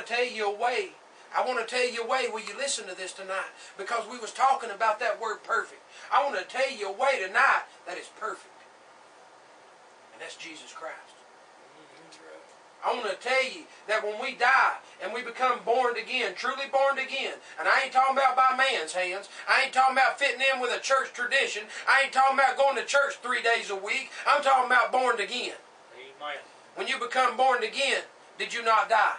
to tell you a way. I want to tell you a way. Will you listen to this tonight? Because we was talking about that word perfect. I want to tell you a way tonight that is perfect. And that's Jesus Christ. That's right. I want to tell you that when we die and we become born again, truly born again, and I ain't talking about by man's hands. I ain't talking about fitting in with a church tradition. I ain't talking about going to church 3 days a week. I'm talking about born again. Amen. When you become born again, did you not die?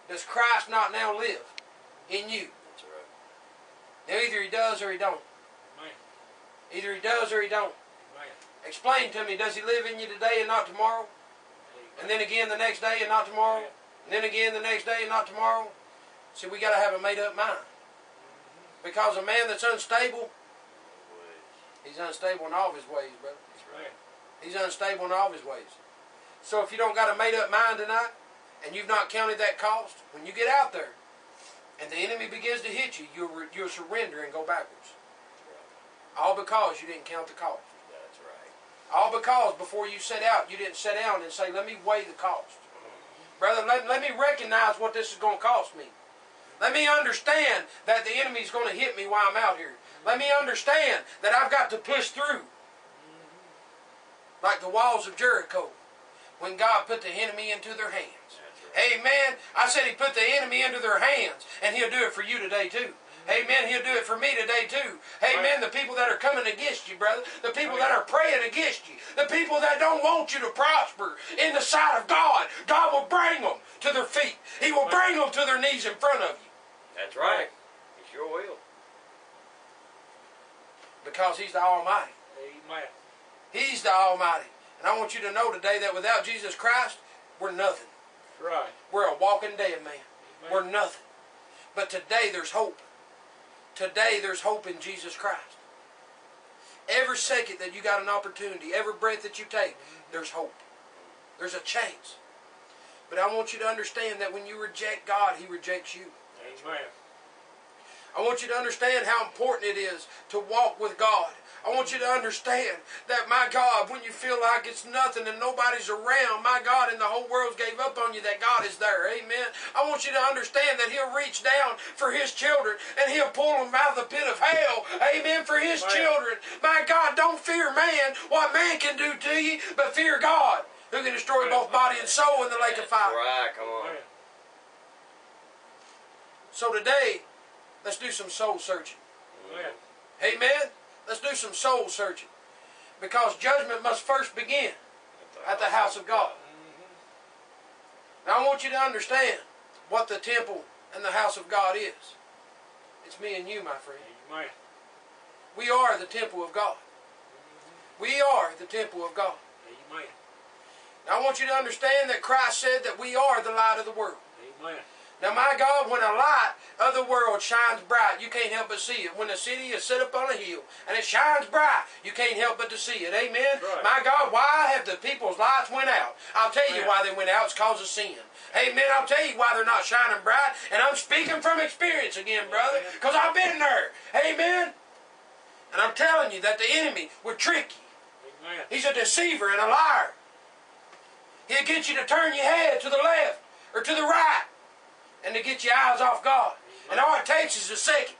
Does Christ not now live in you? That's right. Now either he does or he don't. Amen. Either he does or he don't. Amen. Explain to me, does he live in you today and not tomorrow? And then again the next day and not tomorrow? And then again the next day and not tomorrow? See, we got to have a made up mind. Because a man that's unstable, he's unstable in all of his ways, brother. That's right. He's unstable in all of his ways. So if you don't got a made up mind tonight, and you've not counted that cost, when you get out there, and the enemy begins to hit you, you'll surrender and go backwards. All because you didn't count the cost. That's right. All because before you set out, you didn't sit down and say, let me weigh the cost. Brother, let me recognize what this is going to cost me. Let me understand that the enemy's going to hit me while I'm out here. Let me understand that I've got to push through. Like the walls of Jericho, when God put the enemy into their hands. Amen. I said he put the enemy into their hands, and he'll do it for you today too. Amen. He'll do it for me today too. Amen. The people that are coming against you, brother. The people that are praying against you. The people that don't want you to prosper in the sight of God. God will bring them to their feet. He will bring them to their knees in front of you. That's right. He sure will. Because he's the Almighty. Amen. He's the Almighty. And I want you to know today that without Jesus Christ, we're nothing. Right. We're a walking dead man. Amen. We're nothing. But today there's hope. Today there's hope in Jesus Christ. Every second that you got an opportunity, every breath that you take, there's hope. There's a chance. But I want you to understand that when you reject God, he rejects you. Amen. I want you to understand how important it is to walk with God. I want you to understand that, my God, when you feel like it's nothing and nobody's around, my God, and the whole world gave up on you, that God is there. Amen. I want you to understand that he'll reach down for his children and he'll pull them out of the pit of hell. Amen. For his children. My God, don't fear man, what man can do to you, but fear God, who can destroy both body and soul in the lake of fire. Right, come on. So today, let's do some soul searching. Amen. Let's do some soul searching. Because judgment must first begin at the house of God. Now I want you to understand what the temple and the house of God is. It's me and you, my friend. Amen. We are the temple of God. We are the temple of God. Amen. Now I want you to understand that Christ said that we are the light of the world. Amen. Now, my God, when a light of the world shines bright, you can't help but see it. When a city is set up on a hill and it shines bright, you can't help but to see it. Amen? Right. My God, why have the people's lights went out? I'll tell you why they went out. It's because of sin. Amen? I'll tell you why they're not shining bright. And I'm speaking from experience again, brother, because I've been there. Amen? And I'm telling you that the enemy would trick you. Amen. He's a deceiver and a liar. He'll get you to turn your head to the left or to the right, and to get your eyes off God. And all it takes is a second.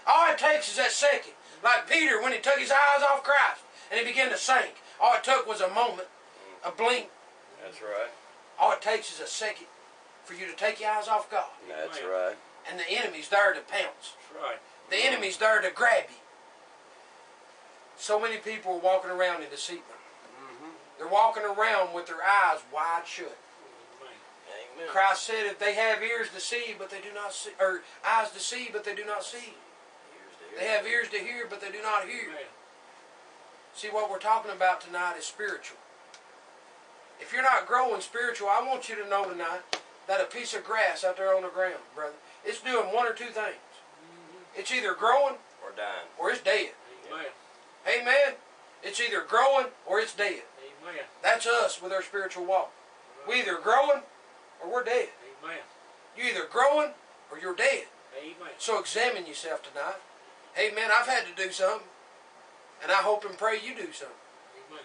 All it takes is that second. Like Peter when he took his eyes off Christ and he began to sink. All it took was a moment, a blink. That's right. All it takes is a second for you to take your eyes off God. That's right. And the enemy's there to pounce. That's right. The enemy's there to grab you. So many people are walking around in deceit. They're walking around with their eyes wide shut. Amen. Christ said, if they have ears to see, but they do not see, or eyes to see, but they do not see. They have ears to hear, but they do not hear. Amen. See, what we're talking about tonight is spiritual. If you're not growing spiritual, I want you to know tonight that a piece of grass out there on the ground, brother, it's doing one or two things. It's either growing Or dying. or it's dead. Amen. Amen? It's either growing or it's dead. Amen. That's us with our spiritual walk. We're either growing or we're dead. Amen. You're either growing or you're dead. Amen. So examine yourself tonight. Amen. I've had to do something. And I hope and pray you do something. Amen.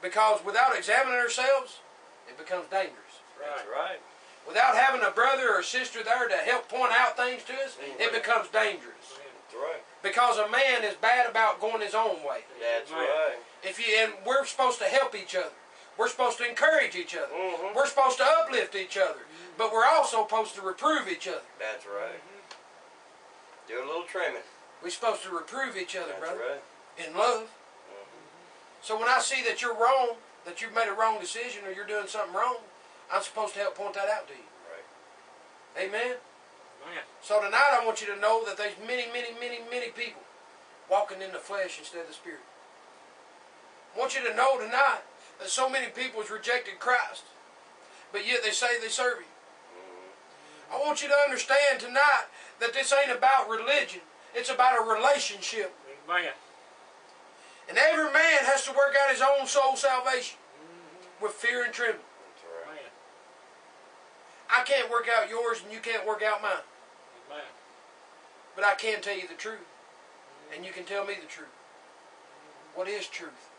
Because without examining ourselves, it becomes dangerous. That's right. without having a brother or sister there to help point out things to us, it becomes dangerous. That's right. Because a man is bad about going his own way. That's right. And we're supposed to help each other. We're supposed to encourage each other. We're supposed to uplift each other. But we're also supposed to reprove each other. That's right. Do a little trimming. We're supposed to reprove each other, That's brother. right. In love. So when I see that you're wrong, that you've made a wrong decision or you're doing something wrong, I'm supposed to help point that out to you. Right. Amen? Amen. So tonight I want you to know that there's many, many, many, many people walking in the flesh instead of the Spirit. I want you to know tonight that so many people has rejected Christ, but yet they say they serve Him. I want you to understand tonight that this ain't about religion. It's about a relationship. Amen. And every man has to work out his own soul salvation with fear and trembling. That's right. Amen. I can't work out yours and you can't work out mine. Amen. But I can tell you the truth. And you can tell me the truth. What is truth?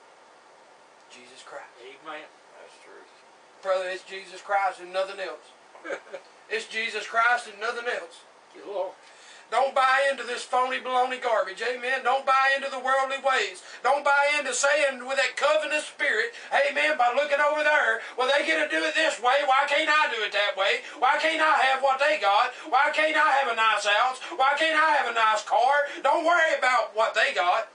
Jesus Christ. Amen. That's truth. Brother, it's Jesus Christ and nothing else. It's Jesus Christ and nothing else. Thank you, Lord. Don't buy into this phony baloney garbage, amen. Don't buy into the worldly ways. Don't buy into saying with that covenant spirit, amen, by looking over there, well, they get to do it this way, why can't I do it that way? Why can't I have what they got? Why can't I have a nice house? Why can't I have a nice car? Don't worry about what they got.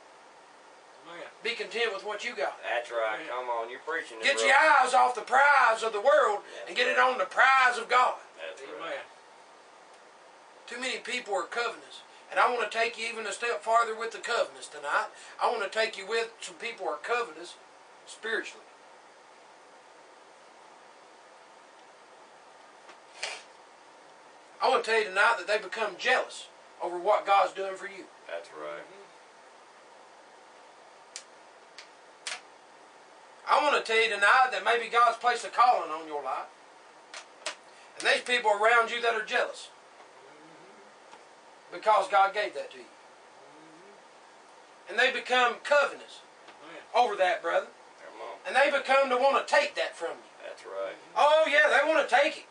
Amen. Be content with what you got. That's right. Come on, you're preaching it, Get bro. your eyes off the prize of the world and get it on the prize of God. That's Amen. right. Too many people are covenants. And I want to take you even a step farther with the covenants tonight. I want to take you with some people who are covenants spiritually. I want to tell you tonight that they become jealous over what God's doing for you. That's right. I want to tell you tonight that maybe God's placed a calling on your life. And there's people around you that are jealous. Because God gave that to you. And they become covenants over that, brother. Come on. And they become to want to take that from you. That's right. Oh, yeah, they want to take it.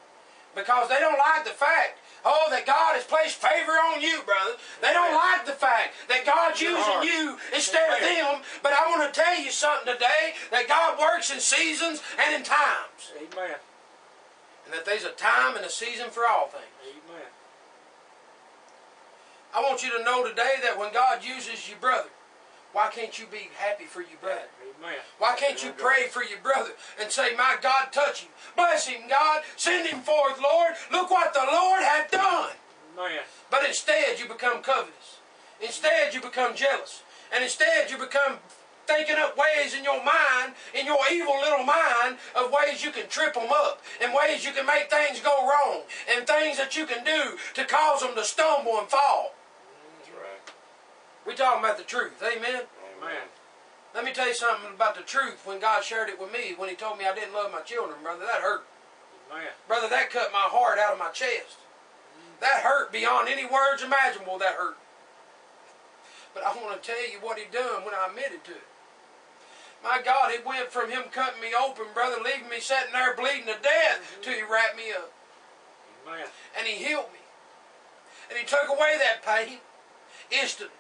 Because they don't like the fact, that God has placed favor on you, brother. They don't like the fact that God's using you instead of them. But I want to tell you something today, that God works in seasons and in times. Amen. And that there's a time and a season for all things. Amen. I want you to know today that when God uses you, brother, why can't you be happy for your brother? Amen. Why can't you pray for your brother and say, my God, touch him. Bless him, God. Send him forth, Lord. Look what the Lord hath done. Amen. But instead you become covetous. Instead you become jealous. And instead you become thinking up ways in your mind, in your evil little mind, of ways you can trip them up, and ways you can make things go wrong, and things that you can do to cause them to stumble and fall. That's right. We're talking about the truth. Amen? Amen. Let me tell you something about the truth when God shared it with me, when He told me I didn't love my children, brother. That hurt. Amen. Brother, that cut my heart out of my chest. That hurt beyond any words imaginable, that hurt. But I want to tell you what He done when I admitted to it. My God, it went from Him cutting me open, brother, leaving me sitting there bleeding to death, till He wrapped me up. Amen. And He healed me. And He took away that pain instantly.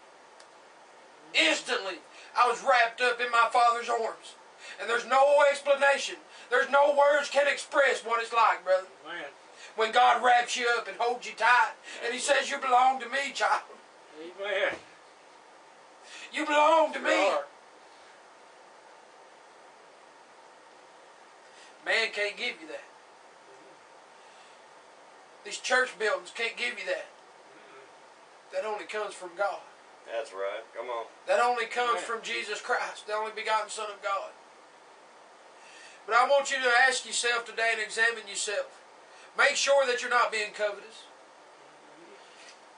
Instantly, I was wrapped up in my Father's arms. And there's no explanation. There's no words can express what it's like, brother. Amen. When God wraps you up and holds you tight, and He says, you belong to me, child. Amen. You belong to me. Lord. Man can't give you that. These church buildings can't give you that. That only comes from God. That's right. Come on. That only comes Amen. from Jesus Christ, the only begotten Son of God. But I want you to ask yourself today and examine yourself. Make sure that you're not being covetous.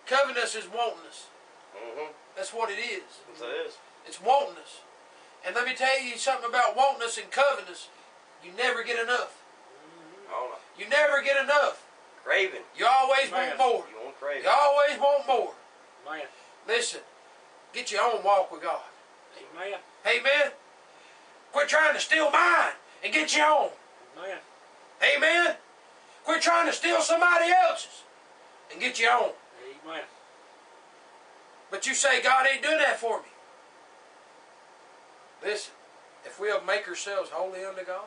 Covetous is wantonness. That's what it is. Yes, it is. It's wantonness. And let me tell you something about wantonness and covetous. You never get enough. Oh, no. You never get enough. Craving. You always Amen. want more. You want craving. You always want more. Amen. Listen, get your own walk with God. Amen. Amen. Quit trying to steal mine and get your own. Amen. Amen. Quit trying to steal somebody else's and get your own. Amen. But you say, God ain't doing that for me. Listen, if we'll make ourselves holy unto God,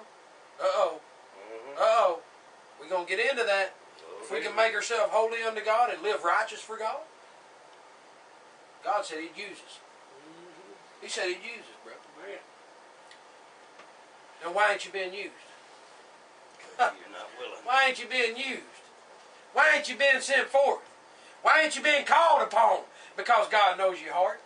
we're going to get into that. If we can make ourselves holy unto God and live righteous for God, God said He'd use us. He said He'd use us, brother. Amen. Now why ain't you being used? You're not willing. Why ain't you being used? Why ain't you being sent forth? Why ain't you being called upon? Because God knows your heart.